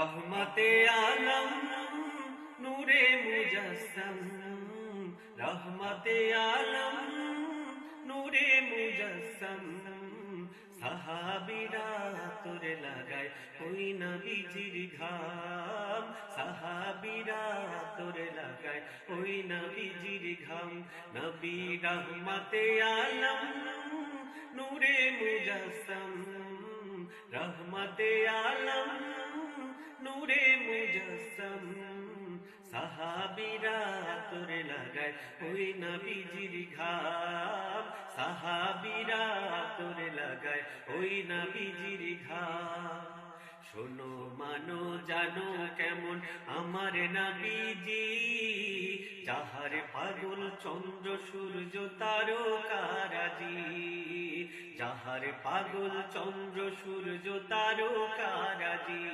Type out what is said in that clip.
রহমতে আলম নূরে মুজাসসাম, রহমতে আলম নূরে মুজাসসাম। সাহাবীরা তোরে লাগায় ওই নবীজির ঘাম, সাহাবীরা তোরে লাগায় ওই নবীজির ঘাম। নবী রহমতে আলম নূরে মুজাসসাম, রহমতে আলম নূরে মুজাসসাম। সাহাবীরা তোরে লাগায় ওই নবীজির ঘাম, সাহাবীরা তোরে লাগায় ওই নবীজির ঘাম। শোনো মানো জানো কেমন আমার নবীজি, যাহার পাগল চন্দ্র সূর্য তারকারাজি, যাহার পাগল চন্দ্র সূর্য তারকারাজি।